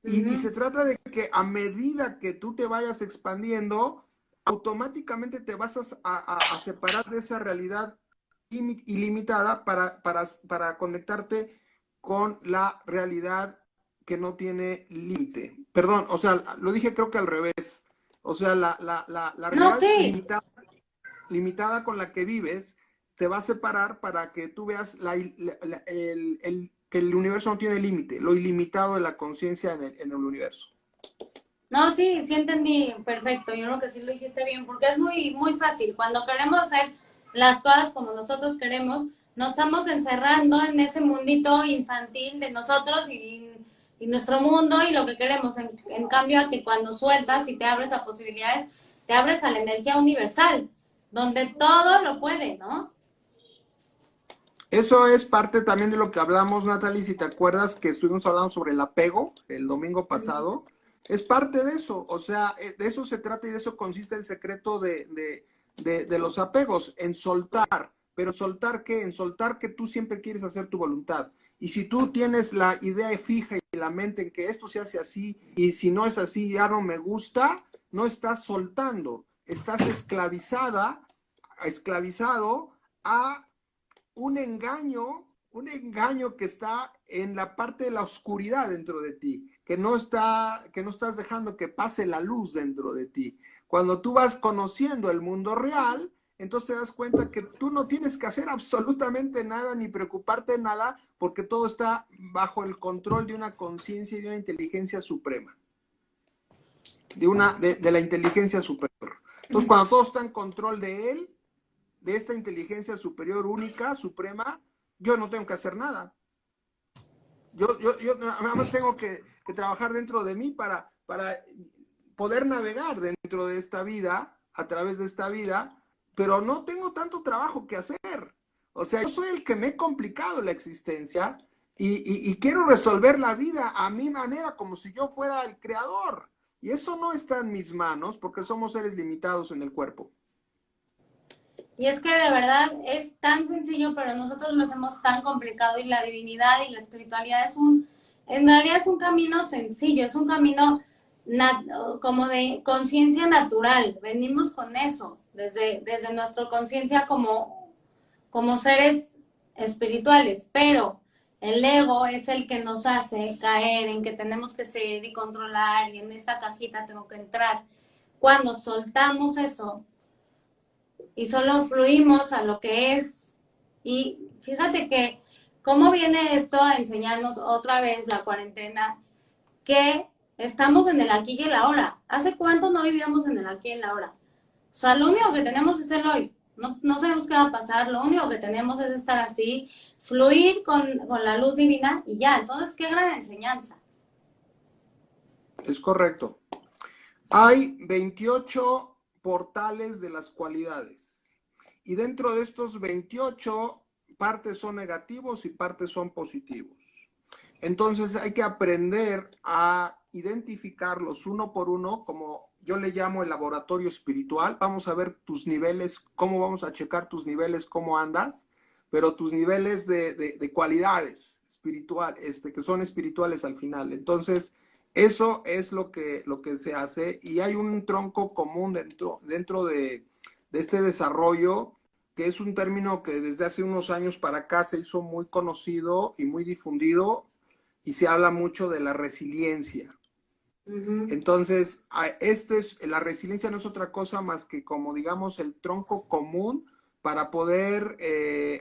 Y se trata de que a medida que tú te vayas expandiendo, automáticamente te vas a separar de esa realidad ilimitada para conectarte con la realidad que no tiene límite. Perdón, o sea, lo dije creo que al revés. O sea, la realidad limitada con la que vives te va a separar para que tú veas que el universo no tiene límite, lo ilimitado de la conciencia en el universo. No, sí entendí, perfecto. Yo creo que sí lo dijiste bien, porque es muy, muy fácil. Cuando queremos hacer las cosas como nosotros queremos, nos estamos encerrando en ese mundito infantil de nosotros y nuestro mundo y lo que queremos. En cambio, que cuando sueltas y te abres a posibilidades, te abres a la energía universal. donde todo lo puede, ¿no? Eso es parte también de lo que hablamos, Natalie, si te acuerdas que estuvimos hablando sobre el apego el domingo pasado, es parte de eso, o sea, de eso se trata y de eso consiste el secreto de los apegos, en soltar, pero soltar qué, en soltar que tú siempre quieres hacer tu voluntad. Y si tú tienes la idea fija y la mente en que esto se hace así, y si no es así ya no me gusta, no estás soltando, estás esclavizado a un engaño que está en la parte de la oscuridad dentro de ti, que no estás dejando que pase la luz dentro de ti. Cuando tú vas conociendo el mundo real, entonces te das cuenta que tú no tienes que hacer absolutamente nada ni preocuparte de nada porque todo está bajo el control de una conciencia y de una inteligencia suprema, de la inteligencia superior. Entonces, cuando todo está en control de él, de esta inteligencia superior única, suprema, yo no tengo que hacer nada. Yo nada más tengo que trabajar dentro de mí para poder navegar dentro de esta vida, a través de esta vida, pero no tengo tanto trabajo que hacer. O sea, yo soy el que me he complicado la existencia y quiero resolver la vida a mi manera, como si yo fuera el creador. Y eso no está en mis manos porque somos seres limitados en el cuerpo. Y es que de verdad es tan sencillo, pero nosotros lo hacemos tan complicado y la divinidad y la espiritualidad en realidad es un camino sencillo, es un camino como de conciencia natural. Venimos con eso, desde nuestra conciencia como seres espirituales, pero el ego es el que nos hace caer en que tenemos que ser y controlar y en esta cajita tengo que entrar. Cuando soltamos eso, y solo fluimos a lo que es. Y fíjate que cómo viene esto a enseñarnos otra vez la cuarentena, que estamos en el aquí y el ahora. ¿Hace cuánto no vivíamos en el aquí y el ahora? O sea, lo único que tenemos es el hoy. No sabemos qué va a pasar, lo único que tenemos es estar así, fluir con la luz divina y ya. Entonces, qué gran enseñanza. Es correcto. Hay 28 portales de las cualidades. Y dentro de estos 28, partes son negativos y partes son positivos. Entonces hay que aprender a identificarlos uno por uno, como yo le llamo el laboratorio espiritual. Vamos a ver tus niveles, cómo vamos a checar tus niveles, cómo andas, pero tus niveles de cualidades espiritual, que son espirituales al final. Entonces, eso es lo que se hace y hay un tronco común dentro de este desarrollo, que es un término que desde hace unos años para acá se hizo muy conocido y muy difundido y se habla mucho de la resiliencia. Entonces, la resiliencia no es otra cosa más que como digamos el tronco común para poder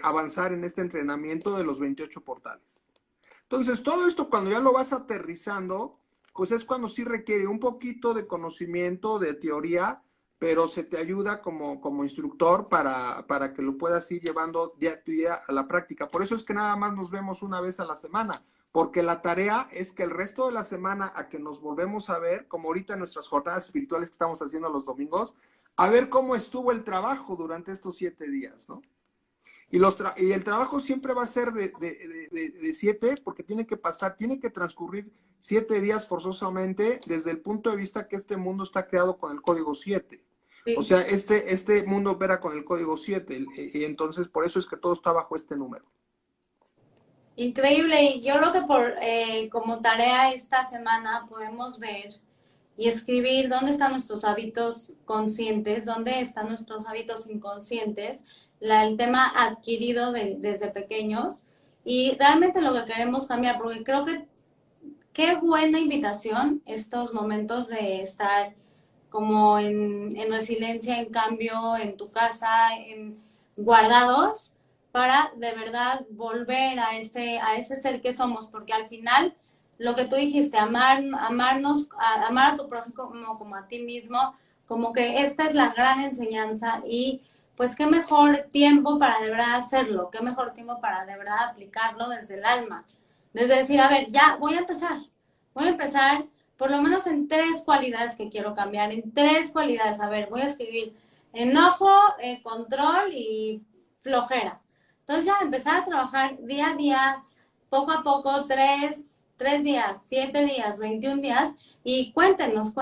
avanzar en este entrenamiento de los 28 portales. Entonces, todo esto cuando ya lo vas aterrizando, pues es cuando sí requiere un poquito de conocimiento, de teoría, pero se te ayuda como instructor para que lo puedas ir llevando día a día a la práctica. Por eso es que nada más nos vemos una vez a la semana, porque la tarea es que el resto de la semana a que nos volvemos a ver, como ahorita en nuestras jornadas espirituales que estamos haciendo los domingos, a ver cómo estuvo el trabajo durante estos 7 días, ¿no? Y el trabajo siempre va a ser de 7 porque tiene que transcurrir 7 días forzosamente desde el punto de vista que este mundo está creado con el código 7. Sí. O sea, este mundo opera con el código 7 y entonces por eso es que todo está bajo este número. Increíble, y yo creo que como tarea esta semana podemos ver y escribir dónde están nuestros hábitos conscientes, dónde están nuestros hábitos inconscientes, el tema adquirido desde pequeños y realmente lo que queremos cambiar, porque creo que qué buena invitación estos momentos de estar como en resiliencia, en cambio, en tu casa, guardados, para de verdad volver a ese ser que somos, porque al final lo que tú dijiste, amarnos, amar a tu prójimo como a ti mismo, como que esta es la gran enseñanza y pues qué mejor tiempo para de verdad hacerlo, qué mejor tiempo para de verdad aplicarlo desde el alma, desde decir, a ver, ya voy a empezar por lo menos en 3 cualidades que quiero cambiar, en 3 cualidades, a ver, voy a escribir enojo, control y flojera. Entonces ya empezar a trabajar día a día, poco a poco, 3 días, 7 días, 21 días, y cuéntenos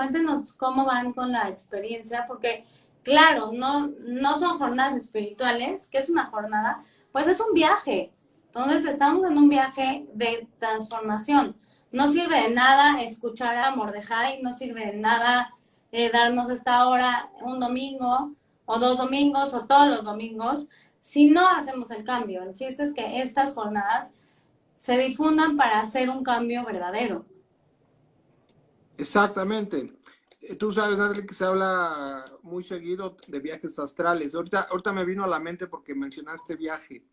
cómo van con la experiencia, porque claro, no son jornadas espirituales, que es una jornada, pues es un viaje. Entonces estamos en un viaje de transformación. No sirve de nada escuchar a Mordejai, no sirve de nada darnos esta hora un domingo o 2 domingos o todos los domingos si no hacemos el cambio. El chiste es que estas jornadas se difundan para hacer un cambio verdadero. Exactamente. Tú sabes, Natalie, que se habla muy seguido de viajes astrales. Ahorita me vino a la mente porque mencionaste viaje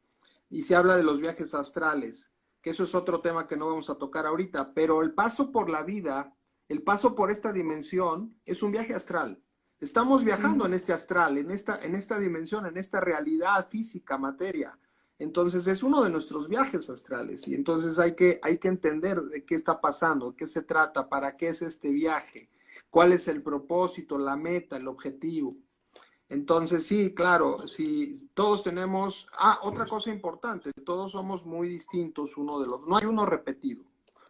y se habla de los viajes astrales, que eso es otro tema que no vamos a tocar ahorita, pero el paso por la vida, el paso por esta dimensión es un viaje astral. Estamos viajando en este astral, en esta dimensión, en esta realidad física, materia. Entonces es uno de nuestros viajes astrales y entonces hay que entender de qué está pasando, qué se trata, para qué es este viaje, cuál es el propósito, la meta, el objetivo. Entonces, sí, claro, sí, todos tenemos, otra cosa importante, todos somos muy distintos uno de los, no hay uno repetido.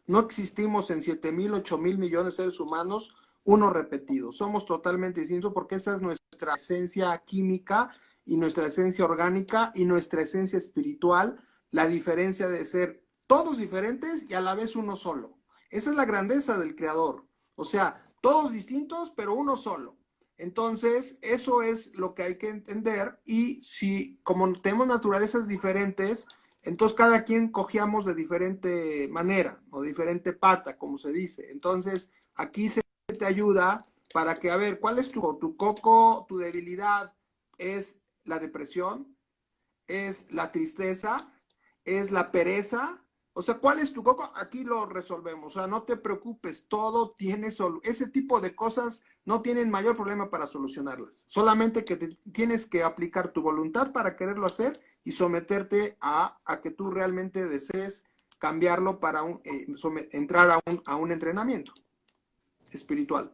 No existimos en 7,000, 8,000 millones de seres humanos, uno repetido. Somos totalmente distintos porque esa es nuestra esencia química y nuestra esencia orgánica y nuestra esencia espiritual, la diferencia de ser todos diferentes y a la vez uno solo. Esa es la grandeza del creador. O sea, todos distintos, pero uno solo. Entonces, eso es lo que hay que entender y si como tenemos naturalezas diferentes, entonces cada quien cogíamos de diferente manera o diferente pata, como se dice. Entonces, aquí se te ayuda para que, a ver, ¿cuál es tu coco, tu debilidad? ¿Es la depresión? ¿Es la tristeza? ¿Es la pereza? O sea, ¿cuál es tu coco? Aquí lo resolvemos. O sea, no te preocupes, todo tiene ese tipo de cosas no tienen mayor problema para solucionarlas. Solamente que tienes que aplicar tu voluntad para quererlo hacer y someterte a que tú realmente desees cambiarlo para entrar a un entrenamiento espiritual.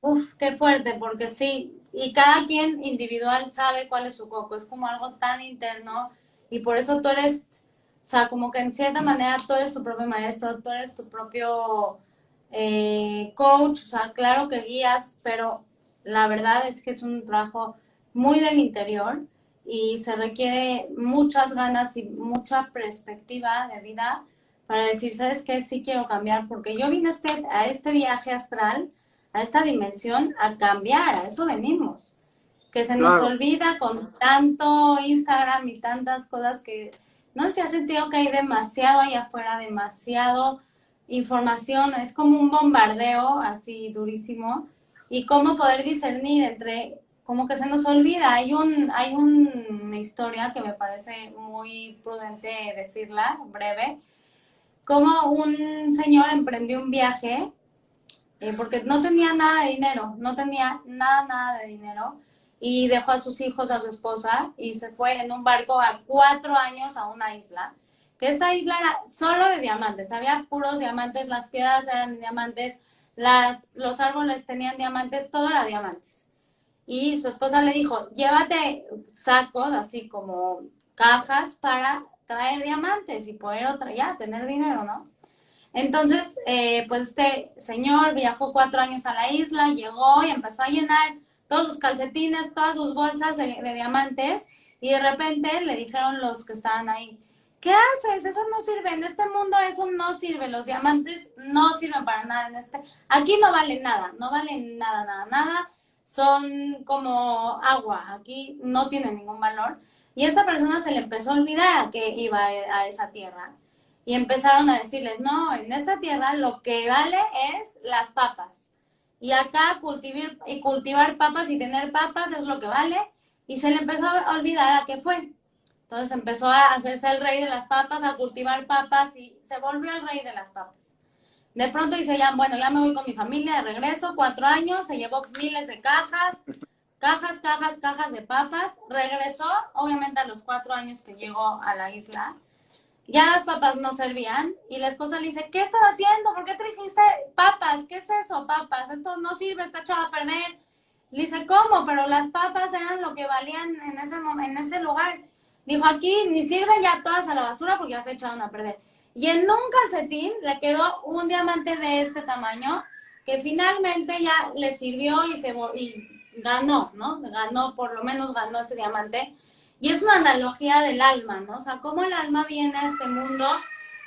Uf, qué fuerte, porque sí, y cada quien individual sabe cuál es su coco, es como algo tan interno y por eso tú eres, o sea, como que en cierta manera tú eres tu propio maestro, tú eres tu propio coach, o sea, claro que guías, pero la verdad es que es un trabajo muy del interior y se requiere muchas ganas y mucha perspectiva de vida para decir, ¿sabes qué? Sí quiero cambiar, porque yo vine a este viaje astral, a esta dimensión, a cambiar, a eso venimos. Que se nos Claro. olvida con tanto Instagram y tantas cosas que no sé si has sentido que hay demasiado allá afuera, demasiado información, es como un bombardeo así durísimo y cómo poder discernir entre, como que se nos olvida, hay una historia que me parece muy prudente decirla, breve, como un señor emprendió un viaje porque no tenía nada de dinero, no tenía nada de dinero y dejó a sus hijos, a su esposa y se fue en un barco a 4 años a una isla, que esta isla era solo de diamantes, había puros diamantes, las piedras eran diamantes, los árboles tenían diamantes, todo era diamantes. Y su esposa le dijo, llévate sacos, así como cajas para traer diamantes y poder ya tener dinero, ¿no? Entonces, pues este señor viajó 4 años a la isla, llegó y empezó a llenar todos sus calcetines, todas sus bolsas de diamantes y de repente le dijeron los que estaban ahí, ¿qué haces? Eso no sirve, en este mundo eso no sirve, los diamantes no sirven para nada, aquí no vale nada, no valen nada, son como agua, aquí no tienen ningún valor. Y a esta persona se le empezó a olvidar que iba a esa tierra y empezaron a decirles, no, en esta tierra lo que vale es las papas. Y acá cultivar papas y tener papas es lo que vale. Y se le empezó a olvidar a qué fue. Entonces empezó a hacerse el rey de las papas, a cultivar papas y se volvió el rey de las papas. De pronto dice, ya, bueno, ya me voy con mi familia de regreso, 4 años, se llevó miles de cajas de papas. Regresó, obviamente a los 4 años que llegó a la isla, ya las papas no servían y la esposa le dice, ¿qué estás haciendo? ¿Por qué trajiste papas? ¿Qué es eso, papas? Esto no sirve, está echado a perder. Le dice, ¿cómo? Pero las papas eran lo que valían en ese lugar. Dijo, aquí ni sirven, ya todas a la basura porque ya se echaron a perder. Y en un calcetín le quedó un diamante de este tamaño que finalmente ya le sirvió y ganó, ¿no? Ganó, por lo menos ganó ese diamante. Y es una analogía del alma, ¿no? O sea, cómo el alma viene a este mundo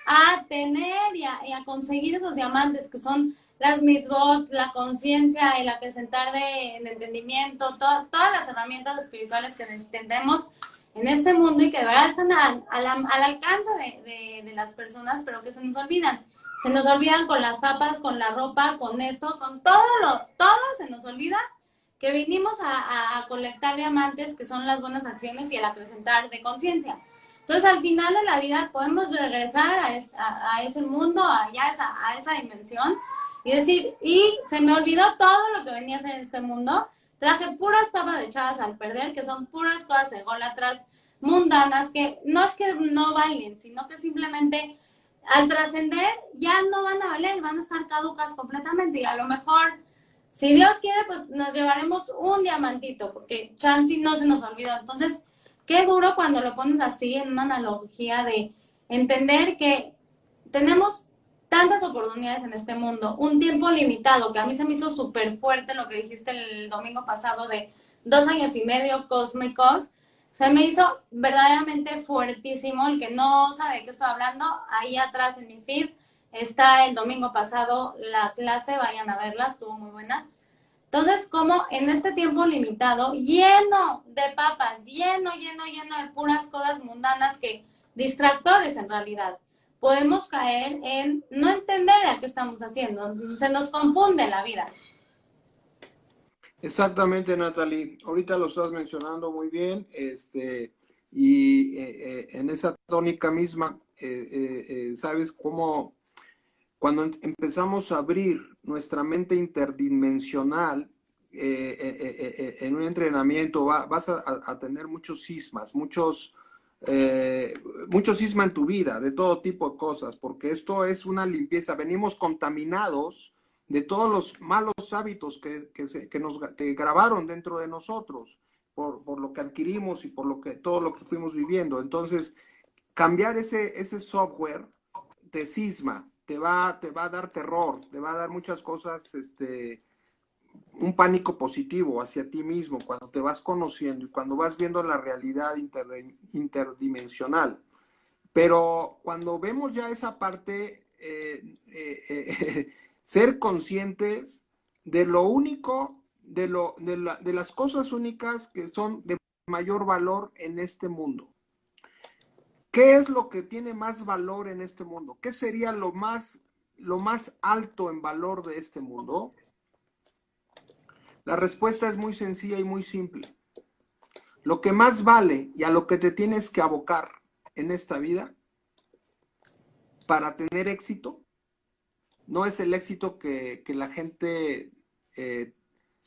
a tener y a conseguir esos diamantes que son las mitzvot, la conciencia, el acrecentar el entendimiento, todas las herramientas espirituales que necesitemos en este mundo y que de verdad están al alcance de las personas, pero que se nos olvidan. Se nos olvidan con las papas, con la ropa, con esto, con todo se nos olvida que vinimos a colectar diamantes, que son las buenas acciones y el acrecentar de conciencia. Entonces, al final de la vida podemos regresar a ese mundo, a esa dimensión, y decir, y se me olvidó todo lo que venía a hacer en este mundo, traje puras papas echadas al perder, que son puras cosas ególatras, mundanas, que no es que no bailen, sino que simplemente al trascender ya no van a valer, van a estar caducas completamente, y a lo mejor, si Dios quiere, pues nos llevaremos un diamantito, porque chance no se nos olvidó. Entonces, qué duro cuando lo pones así en una analogía de entender que tenemos tantas oportunidades en este mundo, un tiempo limitado, que a mí se me hizo súper fuerte lo que dijiste el domingo pasado de 2 años y medio cósmicos, se me hizo verdaderamente fuertísimo. El que no sabe de qué estoy hablando, ahí atrás en mi feed está el domingo pasado la clase, vayan a verla, estuvo muy buena. Entonces, como en este tiempo limitado, lleno de papas, lleno de puras cosas mundanas que distractores en realidad, podemos caer en no entender a qué estamos haciendo. Se nos confunde la vida. Exactamente, Natalie. Ahorita lo estás mencionando muy bien, y en esa tónica misma, sabes cómo cuando empezamos a abrir nuestra mente interdimensional en un entrenamiento, vas a tener muchos sismas, mucho cisma en tu vida, de todo tipo de cosas, porque esto es una limpieza. Venimos contaminados de todos los malos hábitos que grabaron dentro de nosotros, por lo que adquirimos y todo lo que fuimos viviendo. Entonces, cambiar ese software te cisma, te va a dar terror, te va a dar muchas cosas, un pánico positivo hacia ti mismo cuando te vas conociendo y cuando vas viendo la realidad interdimensional. Pero cuando vemos ya esa parte, ser conscientes de lo único, de las cosas únicas que son de mayor valor en este mundo. ¿Qué es lo que tiene más valor en este mundo? ¿Qué sería lo más alto en valor de este mundo? La respuesta es muy sencilla y muy simple. Lo que más vale y a lo que te tienes que abocar en esta vida para tener éxito, no es el éxito que la gente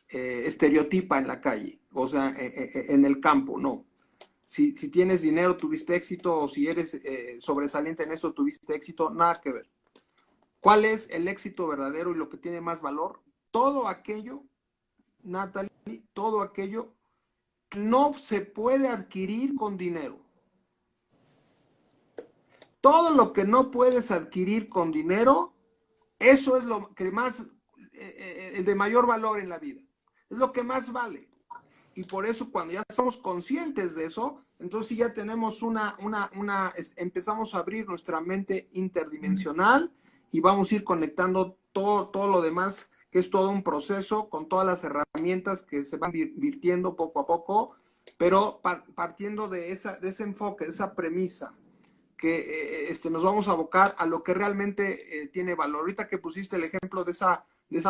estereotipa en la calle, o sea, en el campo, no. Si tienes dinero, tuviste éxito, o si eres sobresaliente en esto, tuviste éxito, nada que ver. ¿Cuál es el éxito verdadero y lo que tiene más valor? Todo aquello, Natalie, todo aquello que no se puede adquirir con dinero. Todo lo que no puedes adquirir con dinero, eso es lo que más, de mayor valor en la vida. Es lo que más vale. Y por eso cuando ya somos conscientes de eso, entonces sí ya tenemos empezamos a abrir nuestra mente interdimensional y vamos a ir conectando todo lo demás, que es todo un proceso con todas las herramientas que se van virtiendo poco a poco, pero partiendo de ese enfoque, de esa premisa, que nos vamos a abocar a lo que realmente tiene valor. Ahorita que pusiste el ejemplo de esa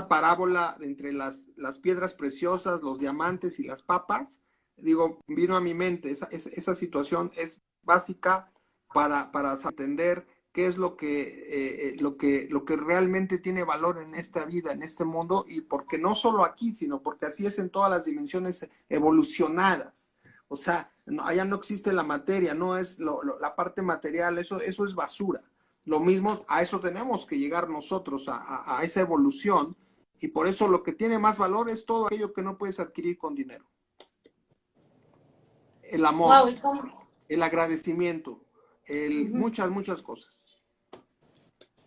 parábola entre las piedras preciosas, los diamantes y las papas, digo, vino a mi mente, esa situación es básica para entender qué es lo que realmente tiene valor en esta vida, en este mundo, y porque no solo aquí, sino porque así es en todas las dimensiones evolucionadas. O sea, allá no existe la materia, no es la parte material, eso es basura. Lo mismo, a eso tenemos que llegar nosotros, a esa evolución, Y por eso lo que tiene más valor es todo aquello que no puedes adquirir con dinero. El amor, Wow, ¿y cómo? el agradecimiento, muchas, muchas cosas.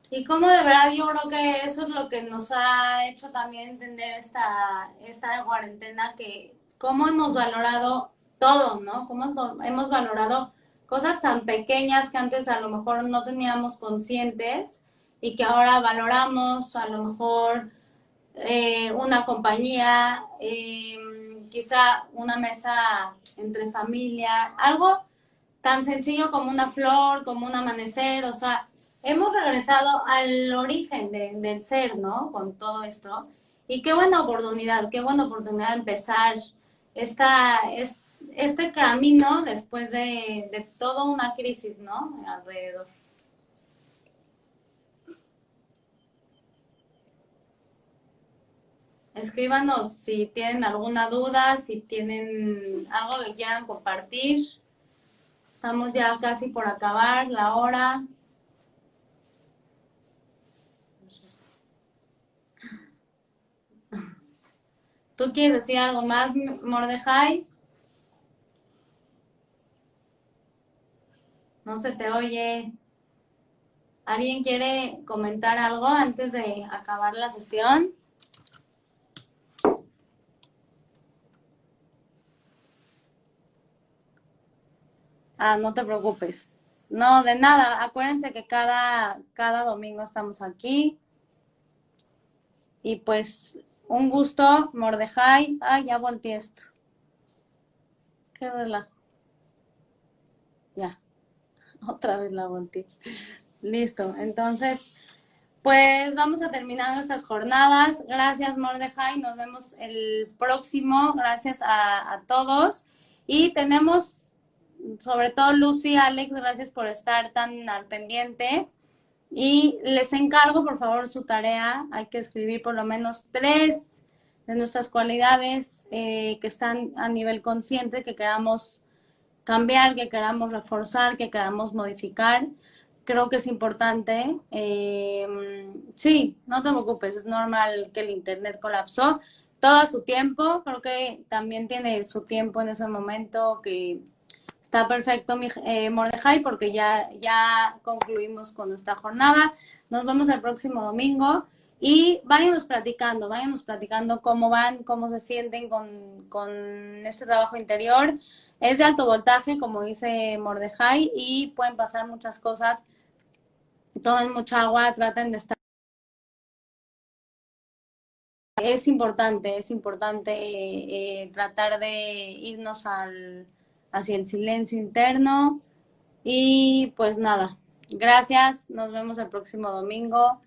Y como de verdad yo creo que eso es lo que nos ha hecho también entender esta cuarentena, que cómo hemos valorado todo, ¿no? Cómo hemos valorado cosas tan pequeñas que antes a lo mejor no teníamos conscientes y que ahora valoramos, a lo mejor una compañía, quizá una mesa entre familia, algo tan sencillo como una flor, como un amanecer, o sea, hemos regresado al origen del ser, ¿no? Con todo esto. Y qué buena oportunidad de empezar esta, es- este camino después de toda una crisis, ¿no? Alrededor. Escríbanos si tienen alguna duda, si tienen algo que quieran compartir. Estamos ya casi por acabar la hora. ¿Tú quieres decir algo más, Mordejai? No se te oye. ¿Alguien quiere comentar algo antes de acabar la sesión? Ah, no te preocupes. No, de nada. Acuérdense que cada domingo estamos aquí. Y pues, un gusto, Mordejai. Ay, ya volteé esto. Qué relajo. Ya, otra vez la volteé. Listo. Entonces, pues vamos a terminar nuestras jornadas. Gracias, Mordejai. Nos vemos el próximo. Gracias a todos. Y tenemos, sobre todo Lucy, Alex, gracias por estar tan al pendiente. Y les encargo, por favor, su tarea. Hay que escribir por lo menos 3 de nuestras cualidades que están a nivel consciente, que queramos cambiar, que queramos reforzar, que queramos modificar. Creo que es importante. Sí, no te preocupes, es normal que el internet colapsó todo a su tiempo. Creo que también tiene su tiempo en ese momento, que está perfecto, Mordejai, porque ya concluimos con nuestra jornada. Nos vemos el próximo domingo. Y váyanos platicando cómo van, cómo se sienten con este trabajo interior. Es de alto voltaje, como dice Mordejai, y pueden pasar muchas cosas. Tomen mucha agua, traten de estar. Es importante tratar de irnos hacia el silencio interno. Y pues nada, gracias, nos vemos el próximo domingo.